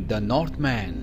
The नॉर्थमैन।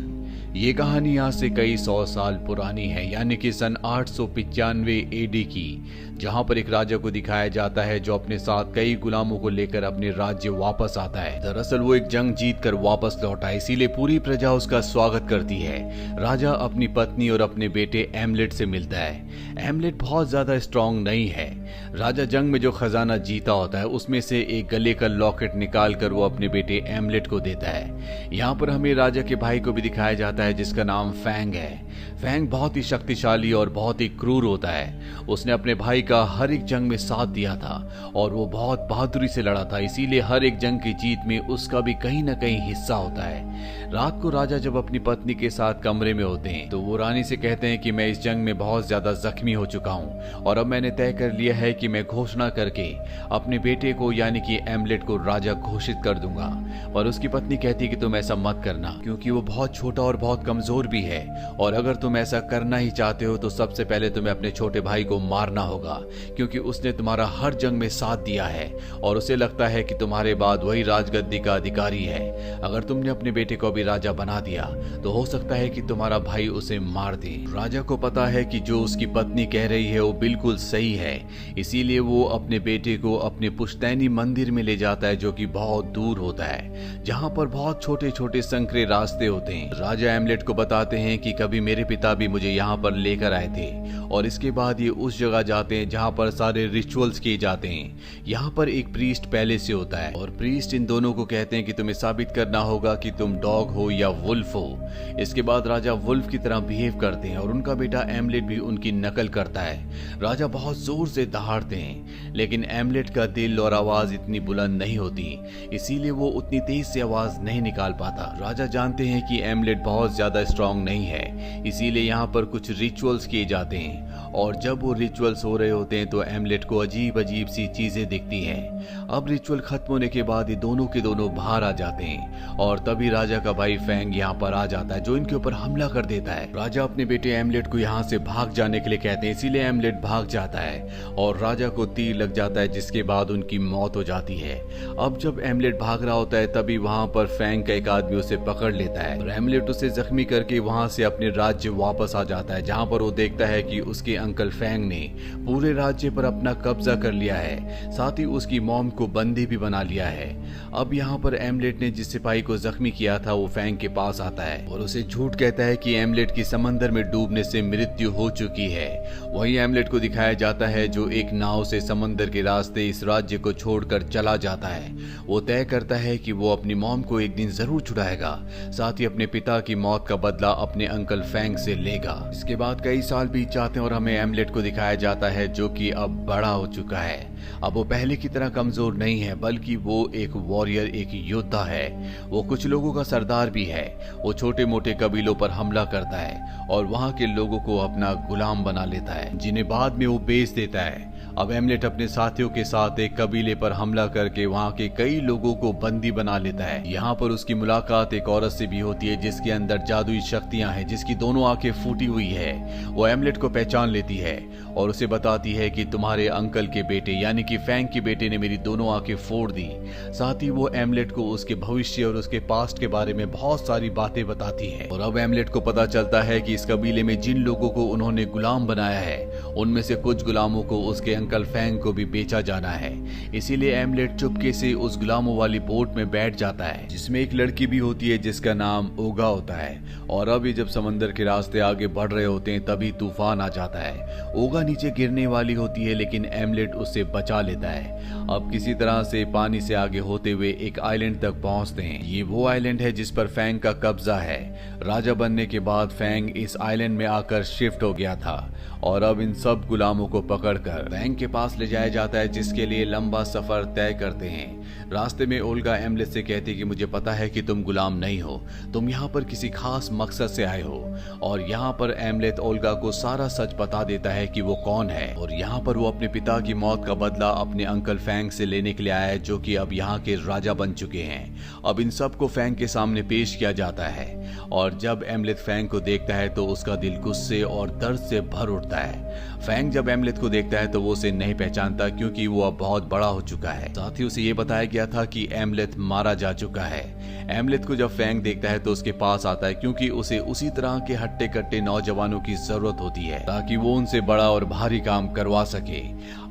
ये कहानी आज से कई 100 साल पुरानी है, यानी कि सन 895 एडी की, जहां पर एक राजा को दिखाया जाता है जो अपने साथ कई गुलामों को लेकर अपने राज्य वापस आता है। दरअसल वो एक जंग जीतकर वापस लौटा है, इसीलिए पूरी प्रजा उसका स्वागत करती है। राजा अपनी पत्नी और अपने बेटे एमलेट से मिलता है। एमलेट बहुत ज्यादा स्ट्रांग नहीं है। राजा जंग में जो खजाना जीता होता है उसमें से एक गले का लॉकेट निकाल कर वो अपने बेटे एमलेट को देता है। यहाँ पर हमें राजा के भाई को भी दिखाया जाता है जिसका नाम फैंग है। फैंग बहुत ही शक्तिशाली और बहुत ही क्रूर होता है। उसने अपने भाई का हर एक जंग में साथ दिया था और वो बहुत बहादुरी से लड़ा था, इसीलिए हर एक जंग की जीत में उसका भी कहीं ना कहीं हिस्सा होता है। रात को राजा जब अपनी पत्नी के साथ कमरे में होते हैं तो वो रानी से कहते हैं कि मैं इस जंग में बहुत ज्यादा जख्मी हो चुका हूँ और अब मैंने तय कर लिया है कि मैं घोषणा करके अपने बेटे को यानी कि एमलेट को राजा घोषित कर दूंगा। पर उसकी पत्नी कहती है कि तुम ऐसा मत करना, क्योंकि वो बहुत छोटा और बहुत कमजोर भी है, और अगर तुम ऐसा करना ही चाहते हो तो सबसे पहले तुम्हें अपने छोटे भाई को मारना होगा, क्योंकि उसने तुम्हारा हर जंग में साथ दिया है और उसे लगता है कि तुम्हारे बाद वही राजगद्दी का अधिकारी है। अगर तुमने अपने बेटे को भी राजा बना दिया तो हो सकता है कि तुम्हारा भाई उसे मार दे। राजा को पता है कि जो उसकी पत्नी कह रही है वो बिल्कुल सही है, इसीलिए वो अपने बेटे को अपने पुश्तैनी मंदिर में ले जाता है जो कि बहुत दूर होता है, जहां पर बहुत छोटे छोटे संकरे रास्ते होते हैं। राजा एमलेट को बताते हैं कि कभी मेरे पिता भी मुझे यहाँ पर लेकर आए थे, और इसके बाद ये उस जगह जाते हैं जहाँ पर सारे रिचुअल्स किए जाते हैं। यहाँ पर एक प्रीस्ट पहले से होता है और प्रीस्ट इन दोनों को कहते हैं कि तुम्हें साबित करना होगा कि तुम डॉग हो या वुल्फ हो। इसके बाद राजा वुल्फ की तरह बिहेव करते हैं और उनका बेटा एमलेट भी उनकी नकल करता है। राजा बहुत जोर से दहाड़ते हैं, लेकिन एमलेट का दिल और आवाज इतनी बुलंद नहीं होती, इसीलिए वो उतनी तेज से आवाज नहीं निकाल पाता। राजा जानते हैं कि एमलेट बहुत ज्यादा स्ट्रांग नहीं है, इसीलिए यहाँ पर कुछ रिचुअल्स किए जाते हैं, और जब वो रिचुअल्स हो रहे होते हैं तो एमलेट को अजीब अजीब सी चीजें दिखती हैं। अब रिचुअल खत्म होने के बाद ये दोनों के दोनों बाहर आ जाते हैं और तभी राजा का भाई फैंग यहाँ पर आ जाता है जो इनके ऊपर हमला कर देता है। राजा अपने बेटे एमलेट को यहाँ से भाग जाने के लिए कहते हैं, इसीलिए एमलेट भाग जाता है और राजा को तीर लग जाता है, जिसके बाद उनकी मौत हो जाती है। अब जब एमलेट भाग रहा होता है तभी वहां पर फैंग का एक आदमी उसे पकड़ लेता है और एमलेट उसे जख्मी करके वहां से अपने राज्य वापस आ जाता है, जहां पर वो देखता है कि उसके अंकल फैंग ने पूरे राज्य पर अपना कब्जा कर लिया है, साथ ही उसकी मॉम को बंदी भी बना लिया है। अब यहाँ पर एमलेट ने जिस सिपाही को जख्मी किया था वो फैंग के पास आता है और उसे झूठ कहता है कि एमलेट की समंदर में डूबने से मृत्यु हो चुकी है। वही एमलेट को दिखाया जाता है जो एक नाव से समंदर के रास्ते इस राज्य को छोड़कर चला जाता है। वो तय करता है कि वो अपनी मॉम को एक दिन जरूर छुड़ाएगा, साथ ही अपने पिता की मौत का बदला अपने अंकल फैंग से लेगा। इसके बाद कई साल बीत जाते हैं और हमें एमलेट को दिखाया जाता है जो कि अब बड़ा हो चुका है। अब वो पहले की तरह कमजोर नहीं है, बल्कि वो एक वॉरियर, एक योद्धा है। वो कुछ लोगों का सरदार भी है। वो छोटे मोटे कबीलों पर हमला करता है और वहां के लोगों को अपना गुलाम बना लेता है, जिन्हें बाद में वो बेच देता है। अब एमलेट अपने साथियों के साथ एक कबीले पर हमला करके वहां के कई लोगों को बंदी बना लेता है। यहाँ पर उसकी मुलाकात एक औरत से भी होती है जिसके अंदर जादुई शक्तियां हैं, जिसकी दोनों आंखें फूटी हुई है। वो एमलेट को पहचान लेती है और उसे बताती है कि तुम्हारे अंकल के बेटे यानी कि फैंग के बेटे ने मेरी दोनों आंखें फोड़ दी। साथ ही वो एमलेट को उसके भविष्य और उसके पास्ट के बारे में बहुत सारी बातें बताती है। और अब एमलेट को पता चलता है कि इस कबीले में जिन लोगों को उन्होंने गुलाम बनाया है उनमें से कुछ गुलामों को उसके अंकल फैंग को भी बेचा जाना है। इसीलिए एमलेट चुपके से उस गुलामों वाली बोट में बैठ जाता है जिसमें एक लड़की भी होती है जिसका नाम ओगा होता है। और अब ये जब समंदर के रास्ते आगे बढ़ रहे होते हैं तभी तूफान आ जाता है। ओगा नीचे गिरने वाली होती है लेकिन एमलेट उससे बचा लेता है। अब किसी तरह से पानी से आगे होते हुए एक आइलैंड तक पहुंचते हैं। ये वो आइलैंड है जिस पर फैंग का कब्जा है। राजा बनने के बाद फैंग इस आइलैंड में आकर शिफ्ट हो गया था और अब इन सब गुलामों को पकड़कर फैंग के पास ले जाया जाता है, जिसके लिए लंबा सफर तय करते हैं। रास्ते में ओल्गा एमलेट से कहती कि मुझे पता है कि तुम गुलाम नहीं हो, तुम यहाँ पर किसी खास मकसद से आए हो। और यहाँ पर एमलेट ओल्गा को सारा सच बता देता है कि वो कौन है और यहाँ पर वो अपने पिता की मौत का बदला अपने अंकल फैंग से लेने के लिए आया है जो कि अब यहाँ के राजा बन चुके हैं। अब इन सब को फैंग के सामने पेश किया जाता है और जब एमलेथ फैंग को देखता है तो उसका दिल गुस्से और दर्द से भर उठता है। फैंग जब एमलेथ को देखता है तो वो उसे नहीं पहचानता क्योंकि वो अब बहुत बड़ा हो चुका है। साथ ही उसे ये बताया गया था कि एमलेथ मारा जा चुका है। एमलेथ को जब फैंग देखता है तो उसके पास आता है क्योंकि उसे उसी तरह के हट्टे कट्टे नौजवानों की जरूरत होती है ताकि वो उनसे बड़ा और भारी काम करवा सके।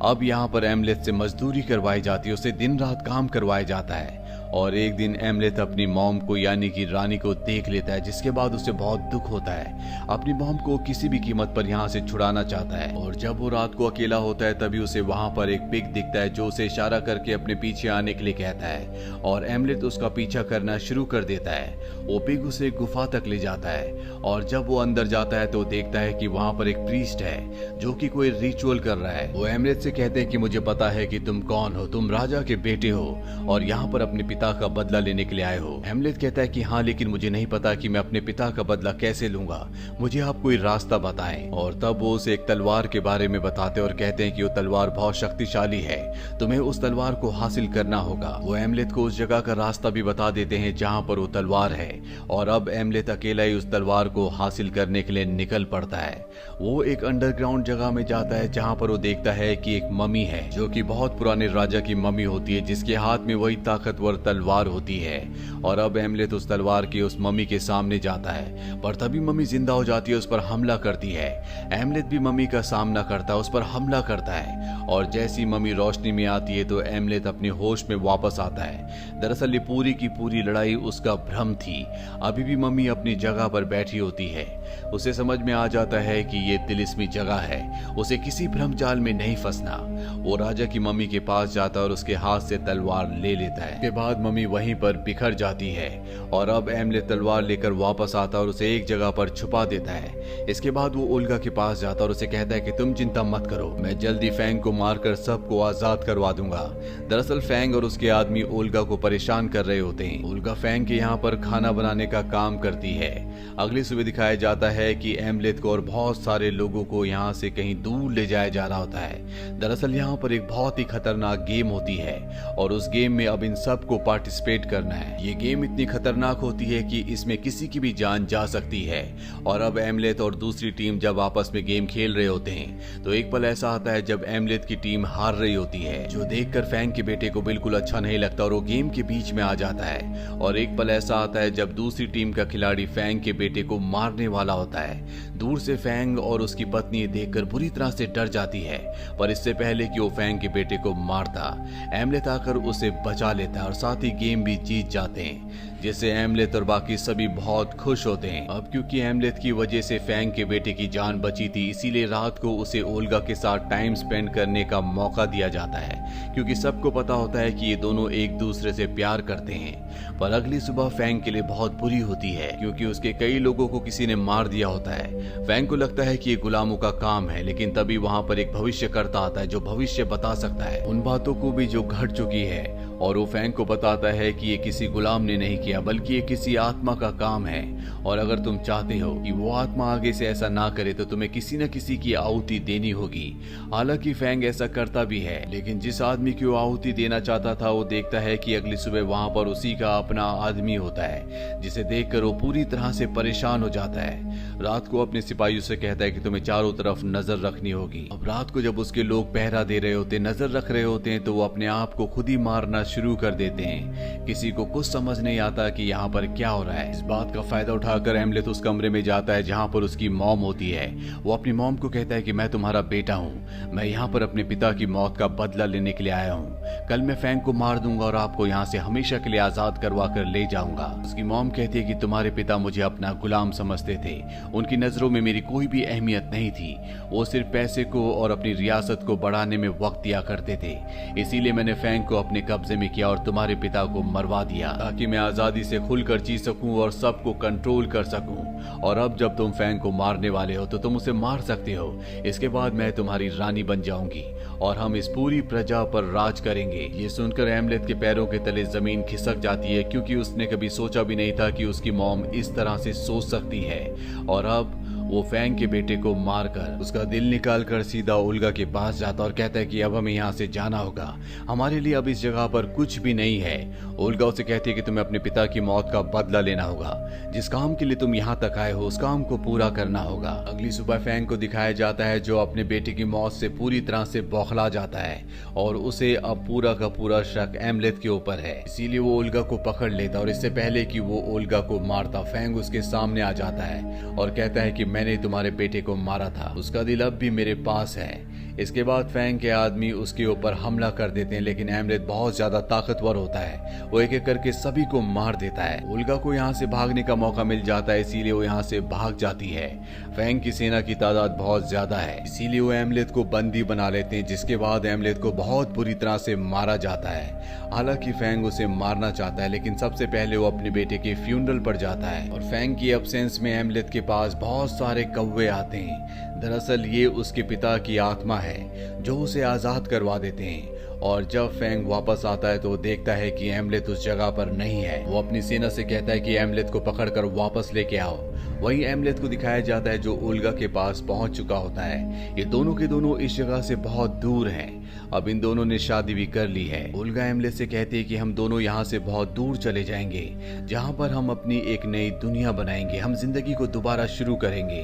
अब यहाँ पर एमलेथ से मजदूरी करवाई जाती है, उसे दिन रात काम करवाया जाता है। और एक दिन एमलेथ अपनी मॉम को यानी कि रानी को देख लेता है, जिसके बाद उसे बहुत दुख होता है। अपनी मॉम को किसी भी कीमत पर यहाँ से छुड़ाना चाहता है और जब वो रात को अकेला होता है तभी उसे वहाँ पर एक पिग दिखता है जो उसे इशारा करके अपने पीछे आने के लिए कहता है और एमलेथ उसका पीछा करना शुरू कर देता है। वो पिग उसे गुफा तक ले जाता है और जब वो अंदर जाता है तो देखता है कि वहाँ पर एक प्रीस्ट है जो कि कोई रिचुअल कर रहा है। वो एमलेथ से कहते हैं कि मुझे पता है कि तुम कौन हो, तुम राजा के बेटे हो और यहाँ पर अपने पिता का बदला लेने के लिए आए हो। एमलेथ कहता है कि हाँ, लेकिन मुझे नहीं पता कि मैं अपने पिता का बदला कैसे लूंगा, मुझे आप कोई रास्ता बताएं। और तब वो उसे एक तलवार के बारे में बताते और कहते हैं कि वो तलवार बहुत शक्तिशाली है, तुम्हें उस तलवार को हासिल करना होगा। वो एमलेथ को उस जगह का रास्ता भी बता देते हैं जहाँ पर वो तलवार है और अब एमलेथ अकेला ही उस तलवार को हासिल करने के लिए निकल पड़ता है। वो एक अंडरग्राउंड जगह में जाता है जहाँ पर वो देखता है कि एक मम्मी है जो कि बहुत पुराने राजा की मम्मी होती है जिसके हाथ में वही ताकतवर तलवार होती है। और अब एमलेथ उस तलवार की उस मम्मी के सामने जाता है पर तभी मम्मी जिंदा हो जाती है, उस पर हमला करती है। एमलेथ भी मम्मी का सामना करता है, उस पर हमला करता है और जैसी मम्मी रोशनी में आती है तो एमलेथ अपने होश में वापस आता है। दरअसल ये पूरी की पूरी लड़ाई उसका भ्रम थी, अभी भी मम्मी अपनी जगह पर बैठी होती है। उसे समझ में आ जाता है कि ये तिलिस्मी जगह है, उसे किसी भ्रम जाल में नहीं फंसना। वो राजा की मम्मी के पास जाता है और उसके हाथ से तलवार ले लेता है। इसके बाद मम्मी वहीं पर बिखर जाती है और अब एमलेथ तलवार लेकर वापस आता है और उसे एक जगह पर छुपा देता है। इसके बाद वो ओल्गा के पास जाता है और उसे कहता है कि तुम चिंता मत करो, मैं जल्दी फैंग को मारकर सबको आजाद करवा दूंगा। दरअसल फैंग और उसके आदमी ओल्गा को परेशान कर रहे होते हैं। ओल्गा फैंग के यहाँ पर खाना बनाने का काम करती है। अगली सुबह दिखाया जाता है कि एमलेथ को और बहुत सारे लोगों को यहाँ से कहीं दूर ले जाया जा रहा होता है। दरअसल यहाँ पर एक बहुत ही खतरनाक गेम होती है और उस गेम में अब इन सबको पार्टिसिपेट करना है। ये गेम इतनी खतरनाक होती है कि इसमें किसी की भी जान जा सकती है। और अब एमलेथ और दूसरी टीम जब आपस में गेम खेल रहे होते हैं तो एक पल ऐसा आता है जब एमलेथ की टीम हार रही होती है, जो देखकर फैंग के बेटे को बिल्कुल अच्छा नहीं लगता और वो गेम के बीच में आ जाता है। और एक पल ऐसा आता है जब दूसरी टीम का खिलाड़ी फैंग के बेटे को मारने वाला होता है। दूर से फैंग और उसकी पत्नी देखकर बुरी तरह से डर जाती है, पर इससे पहले कि वो फैंग के बेटे को मारता, एमलेथ आकर उसे बचा लेता है और साथ ही गेम भी जीत जाते हैं, जिससे एमलेथ और बाकी सभी बहुत खुश होते हैं। अब क्योंकि एमलेथ की वजह से फैंग के बेटे की जान बची थी, इसीलिए रात को उसे ओल्गा के साथ टाइम स्पेंड करने का मौका दिया जाता है, क्योंकि सबको पता होता है कि ये दोनों एक दूसरे से प्यार करते हैं। पर अगली सुबह फैंग के लिए बहुत बुरी होती है क्योंकि उसके कई लोगों को किसी ने मार दिया होता है। फैंग को लगता है कि ये गुलामों का काम है, लेकिन तभी वहाँ पर एक भविष्यकर्ता आता है जो भविष्य बता सकता है उन बातों को भी जो घट चुकी है। और वो फैंग को बताता है कि ये किसी गुलाम ने नहीं किया बल्कि ये किसी आत्मा का काम है, और अगर तुम चाहते हो कि वो आत्मा आगे से ऐसा ना करे तो तुम्हें किसी न किसी की आहुति देनी होगी। हालांकि फैंग ऐसा करता भी है, लेकिन जिस आदमी की वो आहुति देना चाहता था वो देखता है कि अगली सुबह वहां पर उसी का अपना आदमी होता है, जिसे देखकर वो पूरी तरह से परेशान हो जाता है। रात को अपने सिपाहियों से कहता है कि तुम्हें चारों तरफ नजर रखनी होगी। अब रात को जब उसके लोग पहरा दे रहे होते, नजर रख रहे होते हैं, तो वो अपने आप को खुद ही मारना शुरू कर देते हैं। किसी को कुछ समझ नहीं आता कि यहाँ पर क्या हो रहा है। इस बात का फायदा उठाकर एमलेथ उस कमरे में जाता है जहाँ पर उसकी मॉम होती है। वो अपनी मॉम को कहता है कि मैं तुम्हारा बेटा हूँ, मैं यहाँ पर अपने पिता की मौत का बदला लेने के लिए आया हूँ। कल मैं फैंग को मार दूंगा और आपको यहाँ से हमेशा के लिए आजाद करवा कर ले जाऊंगा। उसकी मॉम कहती है कि तुम्हारे पिता मुझे अपना गुलाम समझते थे, उनकी नजरों में मेरी कोई भी अहमियत नहीं थी, वो सिर्फ पैसे को और अपनी रियासत को बढ़ाने में वक्त दिया करते थे। इसीलिए मैंने फैंग को अपने कब्जे में किया और तुम्हारे पिता को मरवा दिया ताकि मैं आजादी से खुलकर जी सकूं और सबको कंट्रोल कर सकूं। और अब जब तुम फैंग को मारने वाले हो तो तुम उसे मार सकते हो। इसके बाद मैं तुम्हारी रानी बन जाऊंगी और हम इस पूरी प्रजा पर राज करेंगे। ये सुनकर एमलेथ के पैरों के तले जमीन खिसक जाती है, क्योंकि उसने कभी सोचा भी नहीं था कि उसकी मॉम इस तरह से सोच सकती है। और अब वो फैंग के बेटे को मारकर उसका दिल निकालकर सीधा ओल्गा के पास जाता और कहता है कि अब हमें यहाँ से जाना होगा, हमारे लिए अब इस जगह पर कुछ भी नहीं है। ओल्गा उसे कहती है कि तुम्हें अपने पिता की मौत का बदला लेना होगा, जिस काम के लिए तुम यहाँ तक आए हो उस काम को पूरा करना होगा। अगली सुबह फैंग को दिखाया जाता है जो अपने बेटे की मौत से पूरी तरह से बौखला जाता है और उसे अब पूरा का पूरा शक एमलेथ के ऊपर है। इसीलिए वो ओल्गा को पकड़ लेता और इससे पहले कि वो ओल्गा को मारता फैंग उसके सामने आ जाता है और कहता है कि मैंने तुम्हारे बेटे को मारा था, उसका दिल अब भी मेरे पास है। इसके बाद फैंग के आदमी उसके ऊपर हमला कर देते हैं, लेकिन एमलेथ बहुत ज्यादा ताकतवर होता है, वो एक एक करके सभी को मार देता है। ओल्गा को यहाँ से भागने का मौका मिल जाता है, इसीलिए वो यहाँ से भाग जाती है। फैंग की सेना की तादाद बहुत ज्यादा है, इसीलिए वो एमलेथ को बंदी बना लेते हैं, जिसके बाद एमलेथ को बहुत बुरी तरह से मारा जाता है। हालांकि फैंग उसे मारना चाहता है, लेकिन सबसे पहले वो अपने बेटे के फ्यूनरल पर जाता है और फैंग की एब्सेंस में एमलेथ के पास बहुत सारे कौवे आते हैं। दरअसल ये उसके पिता की आत्मा है जो उसे आजाद करवा देते हैं। और जब फैंग वापस आता है तो वो देखता है कि एमलेथ उस जगह पर नहीं है। वो अपनी सेना से कहता है कि एमलेथ को पकड़कर वापस लेके आओ। वहीं एमलेथ को दिखाया जाता है जो ओल्गा के पास पहुंच चुका होता है। ये दोनों के दोनों इस जगह से बहुत दूर हैं। अब इन दोनों ने शादी भी कर ली है। ओल्गा एमलेथ से कहती है कि हम दोनों यहाँ से बहुत दूर चले जाएंगे, जहाँ पर हम अपनी एक नई दुनिया बनाएंगे, हम जिंदगी को दोबारा शुरू करेंगे।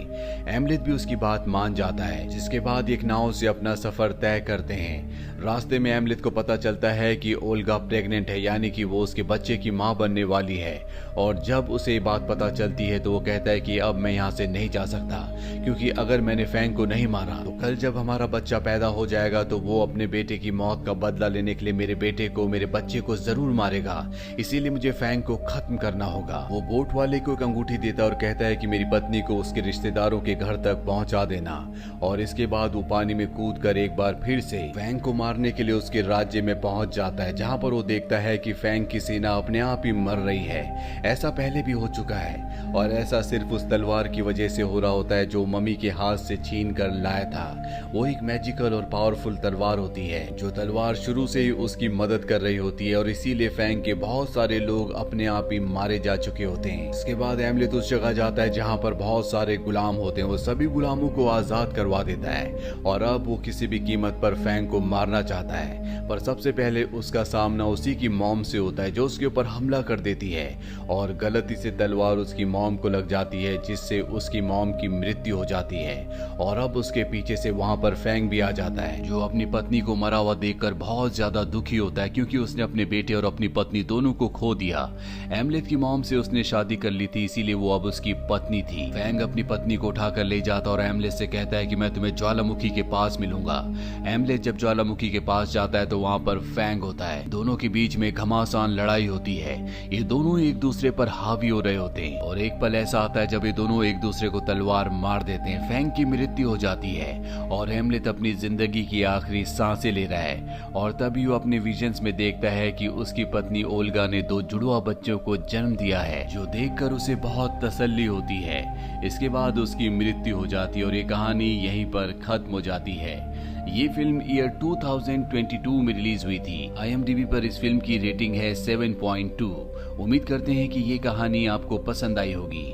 एमलेथ भी उसकी बात मान जाता है, जिसके बाद एक नाव से अपना सफर तय करते हैं। रास्ते में एमलेथ को पता चलता है कि ओल्गा प्रेग्नेंट है, यानी कि वो उसके बच्चे की माँ बनने वाली है। और जब उसे ये बात पता चलती है तो वो कहता है कि अब मैं यहाँ से नहीं जा सकता, क्योंकि अगर मैंने फैंग को नहीं मारा तो कल जब हमारा बच्चा पैदा हो जाएगा तो वो अपने बेटे की मौत का बदला लेने के लिए मेरे बेटे को, मेरे बच्चे को जरूर मारेगा। इसीलिए मुझे फैंग को खत्म करना होगा। वो बोट वाले को एक अंगूठी देता और कहता है कि मेरी पत्नी को उसके रिश्तेदारों के घर तक पहुंचा देना। और इसके बाद वो पानी में कूद कर एक बार फिर से फैंग को मारने के लिए उसके राज्य में पहुंच जाता है, जहां पर वो देखता है कि फैंग की सेना अपने आप ही मर रही है। ऐसा पहले भी हो चुका है और ऐसा सिर्फ उस तलवार की वजह से हो रहा होता है जो मम्मी के हाथ से छीन कर लाया था। वो एक मैजिकल और पावरफुल तलवार होती है, जो तलवार शुरू से ही उसकी मदद कर रही होती है और इसीलिए फैंग के बहुत सारे लोग अपने आप ही मारे जा चुके होते हैं। इसके बाद एमलेथ उस जगह जाता है जहाँ पर बहुत सारे गुलाम होते हैं। वो सभी गुलामों को आजाद करवा देता है और अब वो किसी भी कीमत पर फैंग को मारना चाहता है, पर सबसे पहले उसका सामना उसी की मॉम से होता है जो उसके ऊपर हमला कर देती है और गलती से तलवार उसकी मॉम को लग जाती है, जिससे उसकी मॉम की मृत्यु हो जाती है। और अब उसके पीछे से वहां पर फैंग भी आ जाता है, जो अपनी पत्नी को मरा हुआ देखकर बहुत ज्यादा दुखी होता है, क्योंकि उसने अपने बेटे और अपनी पत्नी दोनों को खो दिया। एमलेथ की मॉम से उसने शादी कर ली थी, इसीलिए वो अब उसकी पत्नी थी। फैंग अपनी पत्नी को उठाकर ले जाता और एमलेथ से कहता है कि मैं तुम्हें ज्वालामुखी के पास मिलूंगा। एमलेथ जब ज्वालामुखी के पास जाता है तो वहां पर फैंग होता है। दोनों के बीच में घमासान लड़ाई होती है। ये दोनों एक दूसरे पर हावी हो रहे होते हैं और एक पल ऐसा आता है जब ये दोनों एक दूसरे को तलवार मार देते हैं। फैंग की मृत्यु हो जाती है और एमलेथ अपनी जिंदगी की आखिरी सांसें ले रहा है और तभी वो अपने विजन्स में देखता है कि उसकी पत्नी ओल्गा ने 2 जुड़वा बच्चों को जन्म दिया है, जो देखकर उसे बहुत तसल्ली होती है। इसके बाद उसकी मृत्यु हो जाती है और ये कहानी यहीं पर खत्म हो जाती है। ये फिल्म ईयर 2022 में रिलीज हुई थी। IMDb पर इस फिल्म की रेटिंग है 7.2। उम्मीद करते हैं कि ये कहानी आपको पसंद आई होगी।